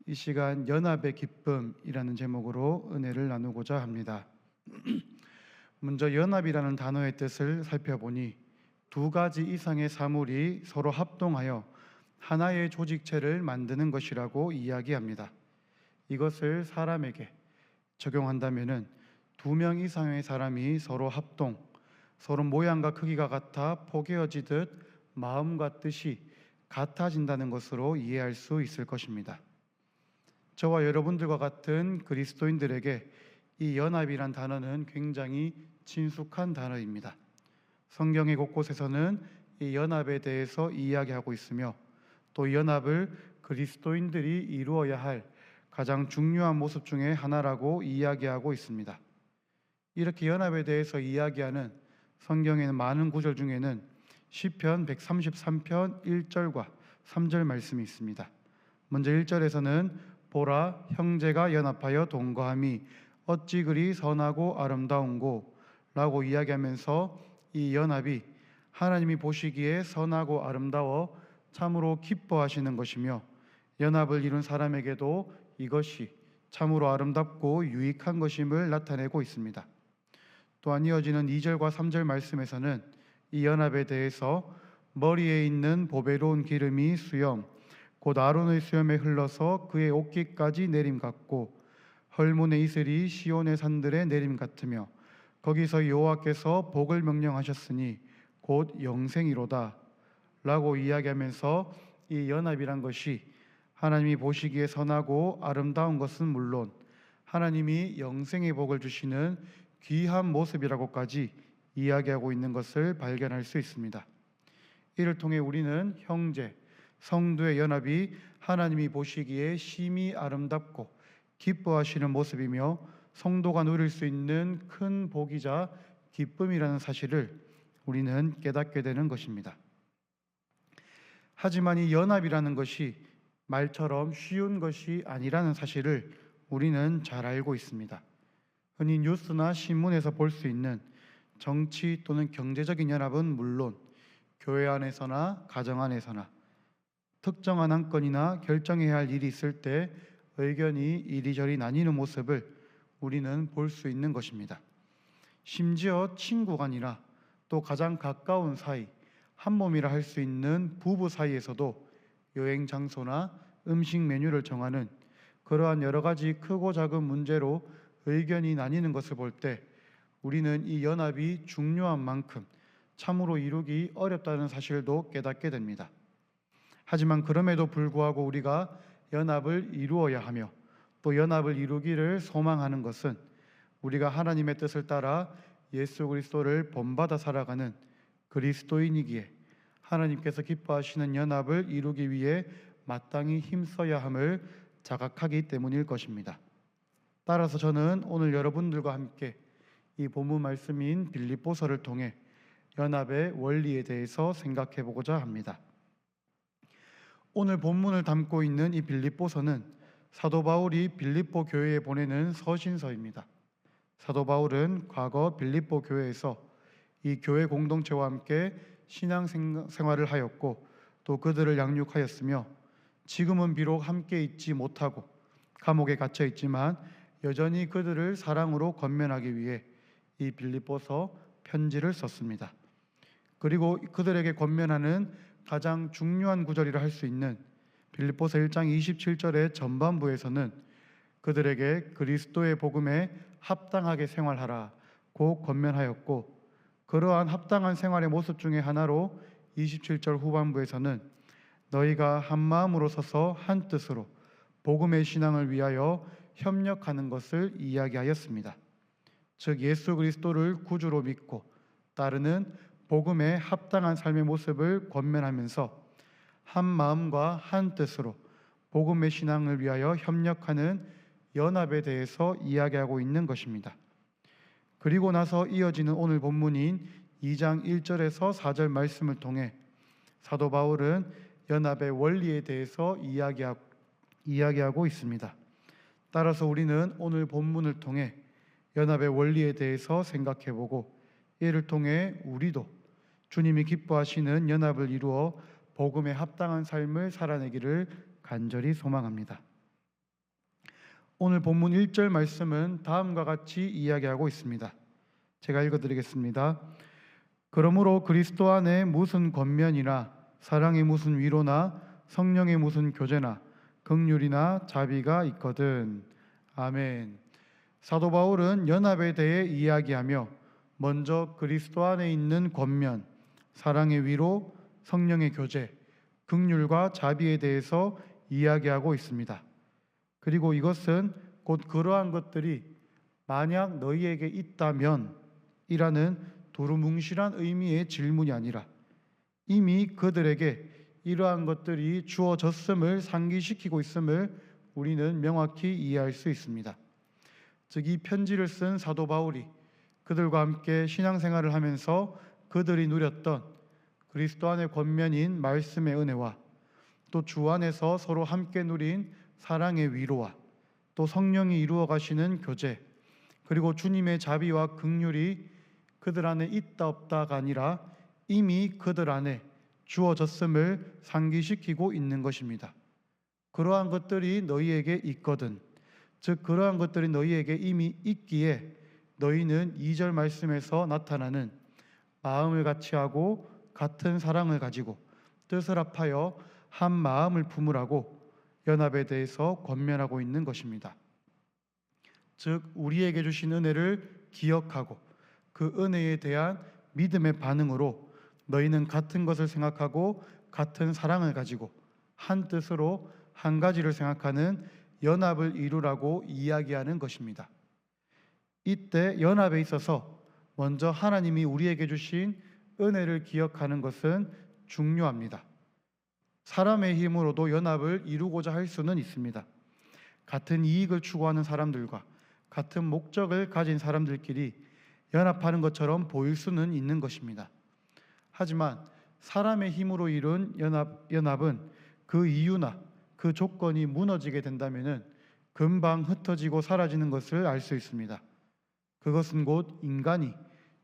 이 시간 연합의 기쁨이라는 제목으로 은혜를 나누고자 합니다. 먼저 연합이라는 단어의 뜻을 살펴보니 두 가지 이상의 사물이 서로 합동하여 하나의 조직체를 만드는 것이라고 이야기합니다. 이것을 사람에게 적용한다면은 두 명 이상의 사람이 서로 합동, 서로 모양과 크기가 같아 포개어지듯 마음과 뜻이 같아진다는 것으로 이해할 수 있을 것입니다. 저와 여러분들과 같은 그리스도인들에게 이 연합이란 단어는 굉장히 친숙한 단어입니다. 성경의 곳곳에서는 이 연합에 대해서 이야기하고 있으며 또 연합을 그리스도인들이 이루어야 할 가장 중요한 모습 중에 하나라고 이야기하고 있습니다. 이렇게 연합에 대해서 이야기하는 성경에는 많은 구절 중에는 시편 133편 1절과 3절 말씀이 있습니다. 먼저 1절에서는 보라, 형제가 연합하여 동거함이 어찌 그리 선하고 아름다운고 라고 이야기하면서 이 연합이 하나님이 보시기에 선하고 아름다워 참으로 기뻐하시는 것이며 연합을 이룬 사람에게도 이것이 참으로 아름답고 유익한 것임을 나타내고 있습니다. 또한 이어지는 2절과 3절 말씀에서는 이 연합에 대해서 머리에 있는 보배로운 기름이 수염 곧 아론의 수염에 흘러서 그의 옷깃까지 내림 같고 헐문의 이슬이 시온의 산들의 내림 같으며 거기서 여호와께서 복을 명령하셨으니 곧 영생이로다 라고 이야기하면서 이 연합이란 것이 하나님이 보시기에 선하고 아름다운 것은 물론 하나님이 영생의 복을 주시는 귀한 모습이라고까지 이야기하고 있는 것을 발견할 수 있습니다. 이를 통해 우리는 형제, 성도의 연합이 하나님이 보시기에 심히 아름답고 기뻐하시는 모습이며 성도가 누릴 수 있는 큰 복이자 기쁨이라는 사실을 우리는 깨닫게 되는 것입니다. 하지만 이 연합이라는 것이 말처럼 쉬운 것이 아니라는 사실을 우리는 잘 알고 있습니다. 흔히 뉴스나 신문에서 볼 수 있는 정치 또는 경제적인 연합은 물론 교회 안에서나 가정 안에서나 특정한 안건이나 결정해야 할 일이 있을 때 의견이 이리저리 나뉘는 모습을 우리는 볼 수 있는 것입니다. 심지어 친구간이나 또 가장 가까운 사이, 한 몸이라 할 수 있는 부부 사이에서도 여행 장소나 음식 메뉴를 정하는 그러한 여러 가지 크고 작은 문제로 의견이 나뉘는 것을 볼 때 우리는 이 연합이 중요한 만큼 참으로 이루기 어렵다는 사실도 깨닫게 됩니다. 하지만 그럼에도 불구하고 우리가 연합을 이루어야 하며 또 연합을 이루기를 소망하는 것은 우리가 하나님의 뜻을 따라 예수 그리스도를 본받아 살아가는 그리스도인이기에 하나님께서 기뻐하시는 연합을 이루기 위해 마땅히 힘써야 함을 자각하기 때문일 것입니다. 따라서 저는 오늘 여러분들과 함께 이 본문 말씀인 빌립보서를 통해 연합의 원리에 대해서 생각해 보고자 합니다. 오늘 본문을 담고 있는 이 빌립보서는 사도 바울이 빌립보 교회에 보내는 서신서입니다. 사도 바울은 과거 빌립보 교회에서 이 교회 공동체와 함께 신앙 생활을 하였고 또 그들을 양육하였으며 지금은 비록 함께 있지 못하고 감옥에 갇혀 있지만 여전히 그들을 사랑으로 권면하기 위해 이 빌립보서 편지를 썼습니다. 그리고 그들에게 권면하는 가장 중요한 구절이라 할 수 있는 빌립보서 1장 27절의 전반부에서는 그들에게 그리스도의 복음에 합당하게 생활하라고 권면하였고 그러한 합당한 생활의 모습 중에 하나로 27절 후반부에서는 너희가 한 마음으로 서서 한 뜻으로 복음의 신앙을 위하여 협력하는 것을 이야기하였습니다. 즉 예수 그리스도를 구주로 믿고 따르는 복음에 합당한 삶의 모습을 권면하면서 한 마음과 한 뜻으로 복음의 신앙을 위하여 협력하는 연합에 대해서 이야기하고 있는 것입니다. 그리고 나서 이어지는 오늘 본문인 2장 1절에서 4절 말씀을 통해 사도 바울은 연합의 원리에 대해서 이야기하고 있습니다. 따라서 우리는 오늘 본문을 통해 연합의 원리에 대해서 생각해보고 이를 통해 우리도 주님이 기뻐하시는 연합을 이루어 복음에 합당한 삶을 살아내기를 간절히 소망합니다. 오늘 본문 1절 말씀은 다음과 같이 이야기하고 있습니다. 제가 읽어드리겠습니다. 그러므로 그리스도 안에 무슨 권면이나 사랑의 무슨 위로나 성령의 무슨 교제나 긍휼이나 자비가 있거든. 아멘. 사도 바울은 연합에 대해 이야기하며 먼저 그리스도 안에 있는 권면, 사랑의 위로, 성령의 교제, 긍휼과 자비에 대해서 이야기하고 있습니다. 그리고 이것은 곧 그러한 것들이 만약 너희에게 있다면 이라는 두루뭉실한 의미의 질문이 아니라 이미 그들에게 이러한 것들이 주어졌음을 상기시키고 있음을 우리는 명확히 이해할 수 있습니다. 즉, 이 편지를 쓴 사도 바울이 그들과 함께 신앙생활을 하면서 그들이 누렸던 그리스도 안의 권면인 말씀의 은혜와 또 주 안에서 서로 함께 누린 사랑의 위로와 또 성령이 이루어 가시는 교제, 그리고 주님의 자비와 긍휼이 그들 안에 있다 없다가 아니라 이미 그들 안에 주어졌음을 상기시키고 있는 것입니다. 그러한 것들이 너희에게 있거든. 즉, 그러한 것들이 너희에게 이미 있기에 너희는 2절 말씀에서 나타나는 마음을 같이 하고 같은 사랑을 가지고 뜻을 합하여 한 마음을 품으라고 연합에 대해서 권면하고 있는 것입니다. 즉, 우리에게 주신 은혜를 기억하고 그 은혜에 대한 믿음의 반응으로 너희는 같은 것을 생각하고 같은 사랑을 가지고 한 뜻으로 한 가지를 생각하는 연합을 이루라고 이야기하는 것입니다. 이때 연합에 있어서 먼저 하나님이 우리에게 주신 은혜를 기억하는 것은 중요합니다. 사람의 힘으로도 연합을 이루고자 할 수는 있습니다. 같은 이익을 추구하는 사람들과 같은 목적을 가진 사람들끼리 연합하는 것처럼 보일 수는 있는 것입니다. 하지만 사람의 힘으로 이룬 연합은 그 이유나 그 조건이 무너지게 된다면 금방 흩어지고 사라지는 것을 알 수 있습니다. 그것은 곧 인간이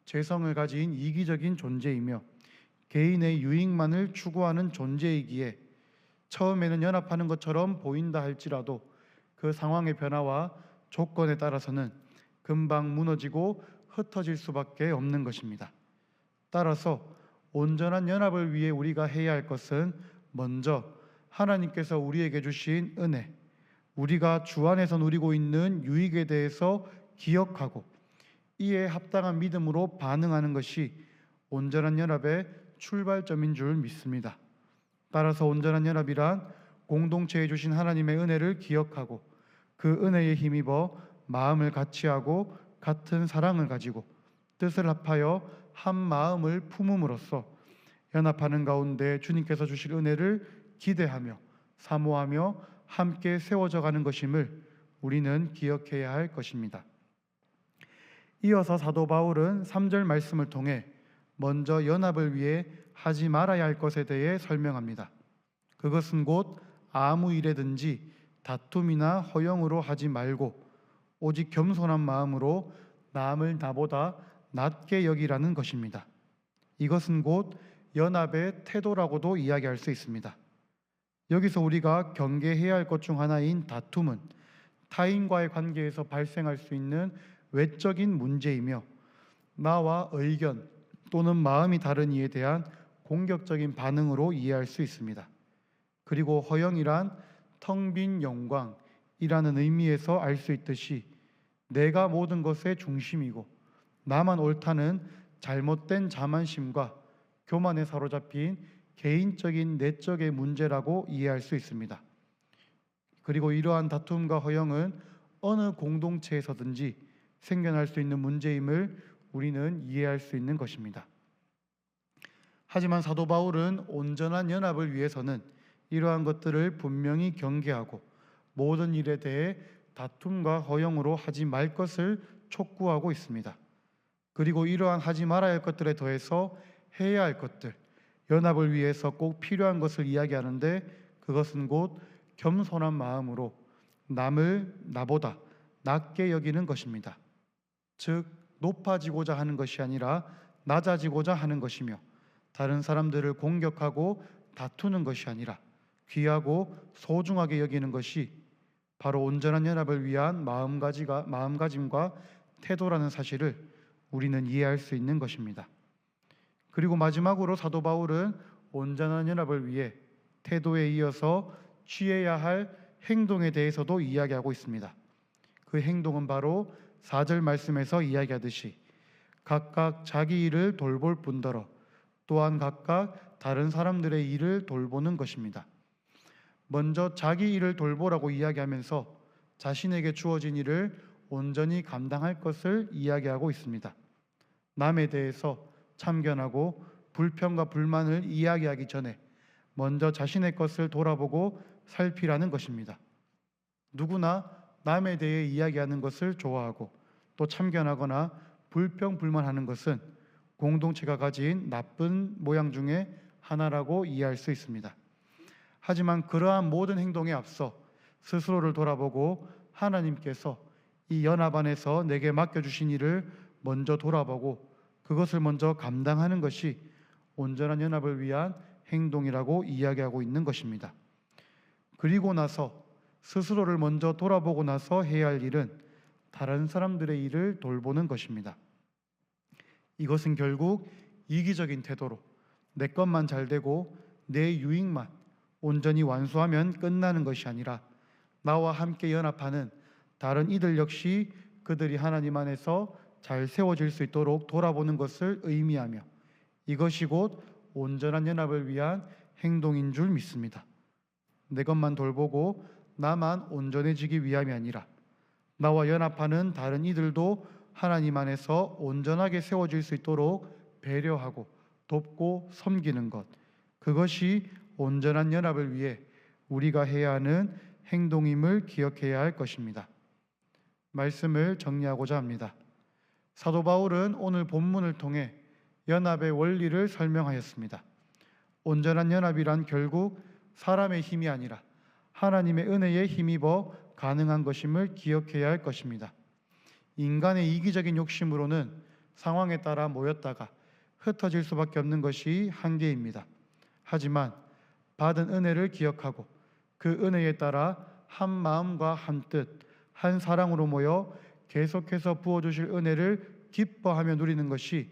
죄성을 가진 이기적인 존재이며 개인의 유익만을 추구하는 존재이기에 처음에는 연합하는 것처럼 보인다 할지라도 그 상황의 변화와 조건에 따라서는 금방 무너지고 흩어질 수밖에 없는 것입니다. 따라서 온전한 연합을 위해 우리가 해야 할 것은 먼저 하나님께서 우리에게 주신 은혜, 우리가 주 안에서 누리고 있는 유익에 대해서 기억하고 이에 합당한 믿음으로 반응하는 것이 온전한 연합의 출발점인 줄 믿습니다. 따라서 온전한 연합이란 공동체에 주신 하나님의 은혜를 기억하고 그 은혜에 힘입어 마음을 같이 하고 같은 사랑을 가지고 뜻을 합하여 한 마음을 품음으로써 연합하는 가운데 주님께서 주실 은혜를 기대하며 사모하며 함께 세워져 가는 것임을 우리는 기억해야 할 것입니다. 이어서 사도 바울은 3절 말씀을 통해 먼저 연합을 위해 하지 말아야 할 것에 대해 설명합니다. 그것은 곧 아무 일에든지 다툼이나 허영으로 하지 말고 오직 겸손한 마음으로 남을 나보다 낮게 여기라는 것입니다. 이것은 곧 연합의 태도라고도 이야기할 수 있습니다. 여기서 우리가 경계해야 할 것 중 하나인 다툼은 타인과의 관계에서 발생할 수 있는 외적인 문제이며 나와 의견 또는 마음이 다른 이에 대한 공격적인 반응으로 이해할 수 있습니다. 그리고 허영이란 텅 빈 영광이라는 의미에서 알 수 있듯이 내가 모든 것의 중심이고 나만 옳다는 잘못된 자만심과 교만에 사로잡힌 개인적인 내적의 문제라고 이해할 수 있습니다. 그리고 이러한 다툼과 허영은 어느 공동체에서든지 생겨날 수 있는 문제임을 우리는 이해할 수 있는 것입니다. 하지만 사도 바울은 온전한 연합을 위해서는 이러한 것들을 분명히 경계하고 모든 일에 대해 다툼과 허영으로 하지 말 것을 촉구하고 있습니다. 그리고 이러한 하지 말아야 할 것들에 더해서 해야 할 것들, 연합을 위해서 꼭 필요한 것을 이야기하는데 그것은 곧 겸손한 마음으로 남을 나보다 낮게 여기는 것입니다. 즉 높아지고자 하는 것이 아니라 낮아지고자 하는 것이며 다른 사람들을 공격하고 다투는 것이 아니라 귀하고 소중하게 여기는 것이 바로 온전한 연합을 위한 마음가짐과 태도라는 사실을 우리는 이해할 수 있는 것입니다. 그리고 마지막으로 사도 바울은 온전한 연합을 위해 태도에 이어서 취해야 할 행동에 대해서도 이야기하고 있습니다. 그 행동은 바로 4절 말씀에서 이야기하듯이 각각 자기 일을 돌볼 뿐더러 또한 각각 다른 사람들의 일을 돌보는 것입니다. 먼저 자기 일을 돌보라고 이야기하면서 자신에게 주어진 일을 온전히 감당할 것을 이야기하고 있습니다. 남에 대해서 참견하고 불평과 불만을 이야기하기 전에 먼저 자신의 것을 돌아보고 살피라는 것입니다. 누구나 남에 대해 이야기하는 것을 좋아하고 또 참견하거나 불평 불만하는 것은 공동체가 가진 나쁜 모양 중에 하나라고 이해할 수 있습니다. 하지만 그러한 모든 행동에 앞서 스스로를 돌아보고 하나님께서 이 연합 안에서 내게 맡겨주신 일을 먼저 돌아보고 그것을 먼저 감당하는 것이 온전한 연합을 위한 행동이라고 이야기하고 있는 것입니다. 그리고 나서 스스로를 먼저 돌아보고 나서 해야 할 일은 다른 사람들의 일을 돌보는 것입니다. 이것은 결국 이기적인 태도로 내 것만 잘 되고 내 유익만 온전히 완수하면 끝나는 것이 아니라 나와 함께 연합하는 다른 이들 역시 그들이 하나님 안에서 잘 세워질 수 있도록 돌아보는 것을 의미하며 이것이 곧 온전한 연합을 위한 행동인 줄 믿습니다. 내 것만 돌보고 나만 온전해지기 위함이 아니라 나와 연합하는 다른 이들도 하나님 안에서 온전하게 세워질 수 있도록 배려하고 돕고 섬기는 것, 그것이 온전한 연합을 위해 우리가 해야 하는 행동임을 기억해야 할 것입니다. 말씀을 정리하고자 합니다. 사도 바울은 오늘 본문을 통해 연합의 원리를 설명하였습니다. 온전한 연합이란 결국 사람의 힘이 아니라 하나님의 은혜에 힘입어 가능한 것임을 기억해야 할 것입니다. 인간의 이기적인 욕심으로는 상황에 따라 모였다가 흩어질 수밖에 없는 것이 한계입니다. 하지만 받은 은혜를 기억하고 그 은혜에 따라 한 마음과 한 뜻, 한 사랑으로 모여 계속해서 부어주실 은혜를 기뻐하며 누리는 것이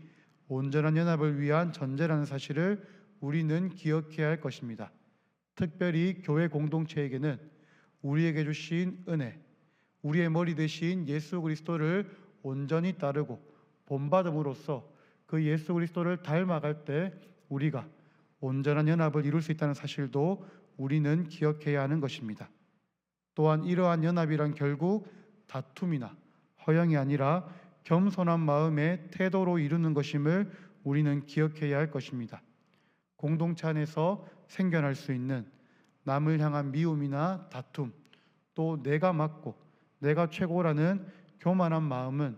온전한 연합을 위한 전제라는 사실을 우리는 기억해야 할 것입니다. 특별히 교회 공동체에게는 우리에게 주신 은혜, 우리의 머리 되신 예수 그리스도를 온전히 따르고 본받음으로써 그 예수 그리스도를 닮아갈 때 우리가 온전한 연합을 이룰 수 있다는 사실도 우리는 기억해야 하는 것입니다. 또한 이러한 연합이란 결국 다툼이나 허영이 아니라 겸손한 마음의 태도로 이루는 것임을 우리는 기억해야 할 것입니다. 공동체 안에서 생겨날 수 있는 남을 향한 미움이나 다툼, 또 내가 맞고 내가 최고라는 교만한 마음은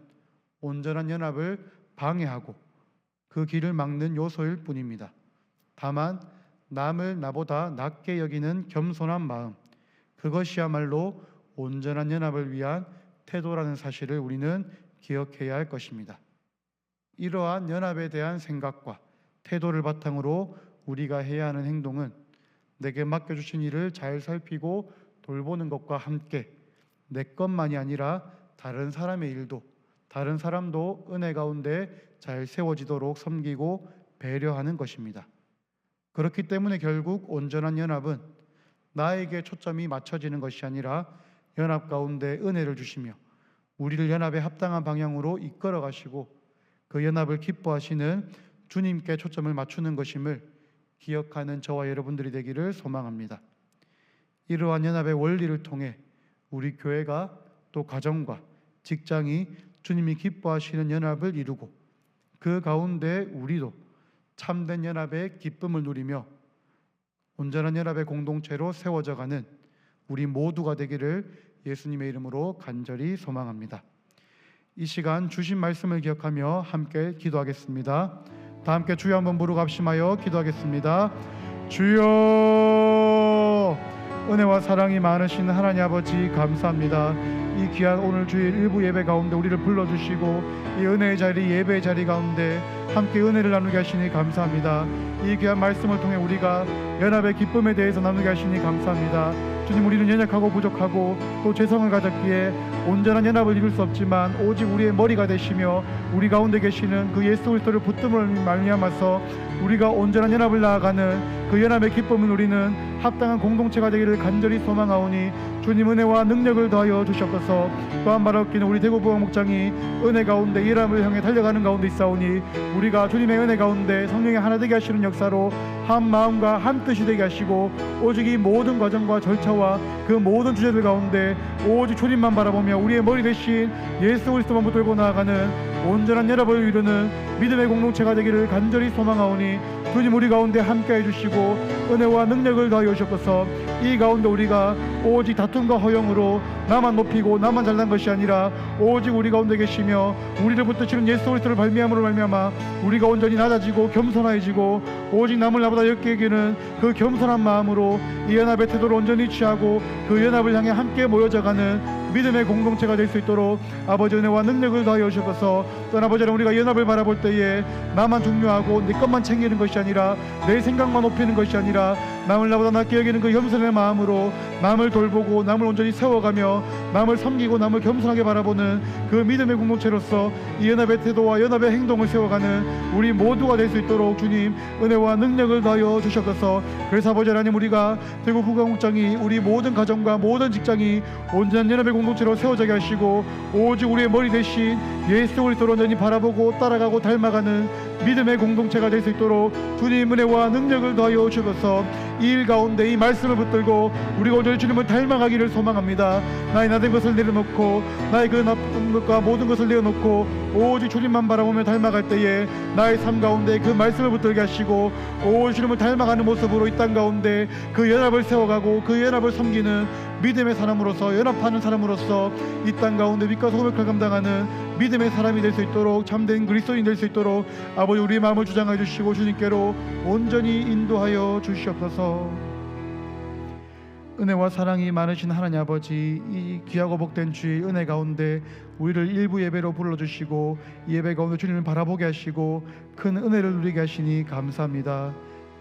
온전한 연합을 방해하고 그 길을 막는 요소일 뿐입니다. 다만 남을 나보다 낮게 여기는 겸손한 마음, 그것이야말로 온전한 연합을 위한 태도라는 사실을 우리는 기억해야 할 것입니다. 이러한 연합에 대한 생각과 태도를 바탕으로 우리가 해야 하는 행동은 내게 맡겨주신 일을 잘 살피고 돌보는 것과 함께 내 것만이 아니라 다른 사람의 일도, 다른 사람도 은혜 가운데 잘 세워지도록 섬기고 배려하는 것입니다. 그렇기 때문에 결국 온전한 연합은 나에게 초점이 맞춰지는 것이 아니라 연합 가운데 은혜를 주시며 우리를 연합에 합당한 방향으로 이끌어 가시고 그 연합을 기뻐하시는 주님께 초점을 맞추는 것임을 기억하는 저와 여러분들이 되기를 소망합니다. 이러한 연합의 원리를 통해 우리 교회가 또 가정과 직장이 주님이 기뻐하시는 연합을 이루고 그 가운데 우리도 참된 연합의 기쁨을 누리며 온전한 연합의 공동체로 세워져가는 우리 모두가 되기를 예수님의 이름으로 간절히 소망합니다. 이 시간 주신 말씀을 기억하며 함께 기도하겠습니다. 다 함께 주여 한번 부르고 합심하여 기도하겠습니다. 주여, 은혜와 사랑이 많으신 하나님 아버지 감사합니다. 이 귀한 오늘 주일 일부 예배 가운데 우리를 불러주시고 이 은혜의 자리, 예배의 자리 가운데 함께 은혜를 나누게 하시니 감사합니다. 이 귀한 말씀을 통해 우리가 연합의 기쁨에 대해서 나누게 하시니 감사합니다. 주님, 우리는 연약하고 부족하고 또 죄성을 가졌기에 온전한 연합을 이룰 수 없지만 오직 우리의 머리가 되시며 우리 가운데 계시는 그 예수 그리스도를 붙듦을 말미암아서 우리가 온전한 연합을 나아가는 그 연합의 기쁨을 누리는 합당한 공동체가 되기를 간절히 소망하오니 주님 은혜와 능력을 더하여 주시옵소서. 또한 말하옵기는 우리 대구부흥 목장이 은혜 가운데 연합을 향해 달려가는 가운데 있사오니 우리가 주님의 은혜 가운데 성령의 하나 되게 하시는 역사로 한 마음과 한 뜻이 되게 하시고 오직 이 모든 과정과 절차와 그 모든 주제들 가운데 오직 주님만 바라보며 우리의 머리 대신 예수 그리스도만 붙들고 나아가는 온전한 연합을 이루는 믿음의 공동체가 되기를 간절히 소망하오니 주님 우리 가운데 함께해 주시고 은혜와 능력을 더하여 주옵소서. 이 가운데 우리가 오직 다툼과 허영으로 나만 높이고 나만 잘난 것이 아니라 오직 우리 가운데 계시며 우리를 붙드시는 예수 그리스도를 발미함으로 말미암아 우리가 온전히 낮아지고 겸손해지고 오직 남을 나보다 적게 여기는 그 겸손한 마음으로 이 연합의 태도를 온전히 취하고 그 연합을 향해 함께 모여져가는 믿음의 공동체가 될 수 있도록 아버지 은혜와 능력을 더하여 주셔서 또한 아버지 우리가 연합을 바라볼 때에 나만 중요하고 내 것만 챙기는 것이 아니라 내 생각만 높이는 것이 아니라 남을 나보다 낫게 여기는 그 겸손의 마음으로 남을 돌보고 남을 온전히 세워가며 남을 섬기고 남을 겸손하게 바라보는 그 믿음의 공동체로서 이 연합의 태도와 연합의 행동을 세워가는 우리 모두가 될 수 있도록 주님 은혜와 능력을 더하여 주셔서 그래서 아버지 하나님 우리가 대구 부흥목장이 우리 모든 가정과 모든 직장이 온전한 연합의 공동체로 세워지게 하시고 오직 우리의 머리 대신 예수 그리스도를 온전히 바라보고 따라가고 닮아가는 믿음의 공동체가 될 수 있도록 주님 은혜와 능력을 더하여 주셔서 이 일 가운데 이 말씀을 붙들고 우리가 온전히 주님을 닮아가기를 소망합니다. 나의 나된 것을 내려놓고 나의 그 나쁜 것과 모든 것을 내려놓고 오직 주님만 바라보며 닮아갈 때에 나의 삶 가운데 그 말씀을 붙들게 하시고 오직 주님을 닮아가는 모습으로 이 땅 가운데 그 연합을 세워가고 그 연합을 섬기는 믿음의 사람으로서 연합하는 사람으로서 이 땅 가운데 빛과 소금을 감당하는 믿음의 사람이 될 수 있도록 참된 그리스도인 될 수 있도록 아버지 우리의 마음을 주장해 주시고 주님께로 온전히 인도하여 주시옵소서. 은혜와 사랑이 많으신 하나님 아버지, 이 귀하고 복된 주의 은혜 가운데 우리를 일부 예배로 불러주시고 이 예배 가운데 주님을 바라보게 하시고 큰 은혜를 누리게 하시니 감사합니다.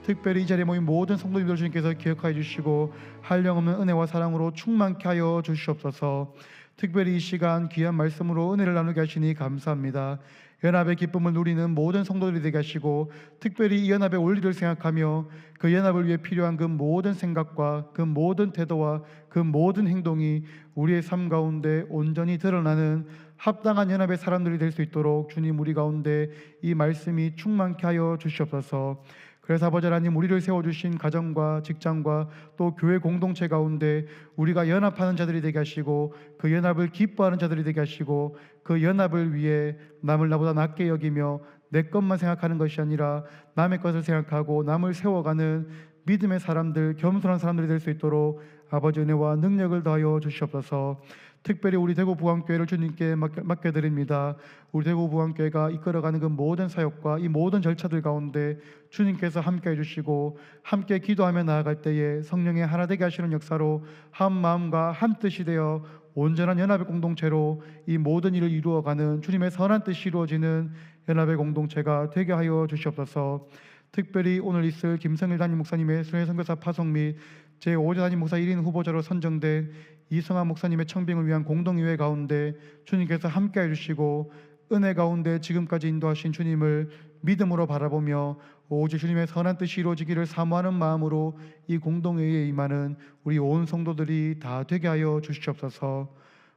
특별히 이 자리에 모인 모든 성도님들 주님께서 기억하여 주시고 한량없는 은혜와 사랑으로 충만케 하여 주시옵소서. 특별히 이 시간 귀한 말씀으로 은혜를 나누게 하시니 감사합니다. 연합의 기쁨을 누리는 모든 성도들이 되게 하시고 특별히 이 연합의 원리를 생각하며 그 연합을 위해 필요한 그 모든 생각과 그 모든 태도와 그 모든 행동이 우리의 삶 가운데 온전히 드러나는 합당한 연합의 사람들이 될 수 있도록 주님 우리 가운데 이 말씀이 충만케 하여 주시옵소서. 그래서 아버지 하나님 우리를 세워주신 가정과 직장과 또 교회 공동체 가운데 우리가 연합하는 자들이 되게 하시고 그 연합을 기뻐하는 자들이 되게 하시고 그 연합을 위해 남을 나보다 낫게 여기며 내 것만 생각하는 것이 아니라 남의 것을 생각하고 남을 세워가는 믿음의 사람들, 겸손한 사람들이 될 수 있도록 아버지 은혜와 능력을 더하여 주시옵소서. 특별히 우리 대구 부흥교회를 주님께 맡겨드립니다. 우리 대구 부흥교회가 이끌어가는 그 모든 사역과 이 모든 절차들 가운데 주님께서 함께 해주시고 함께 기도하며 나아갈 때에 성령의 하나 되게 하시는 역사로 한 마음과 한 뜻이 되어 온전한 연합의 공동체로 이 모든 일을 이루어가는 주님의 선한 뜻이 이루어지는 연합의 공동체가 되게 하여 주시옵소서. 특별히 오늘 있을 김성일 담임 목사님의 순회 선교사 파송 및 제5조 담임 목사 1인 후보자로 선정된 이성환 목사님의 청빙을 위한 공동의회 가운데 주님께서 함께 해주시고 은혜 가운데 지금까지 인도하신 주님을 믿음으로 바라보며 오직 주님의 선한 뜻이 이루어지기를 사모하는 마음으로 이 공동회의에 임하는 우리 온 성도들이 다 되게 하여 주시옵소서.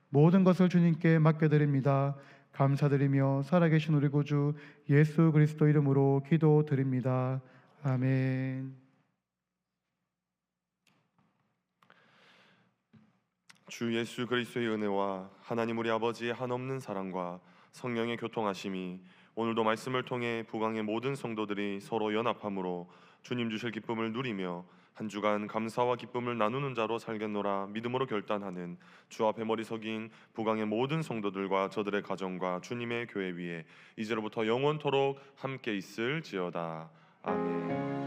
모든 것을 주님께 맡겨드립니다. 감사드리며 살아계신 우리 구주 예수 그리스도 이름으로 기도드립니다. 아멘. 주 예수 그리스도의 은혜와 하나님 우리 아버지의 한없는 사랑과 성령의 교통하심이 오늘도 말씀을 통해 부강의 모든 성도들이 서로 연합함으로 주님 주실 기쁨을 누리며 한 주간 감사와 기쁨을 나누는 자로 살겠노라 믿음으로 결단하는 주 앞에 머리 석인 부강의 모든 성도들과 저들의 가정과 주님의 교회 위에 이제로부터 영원토록 함께 있을지어다. 아멘.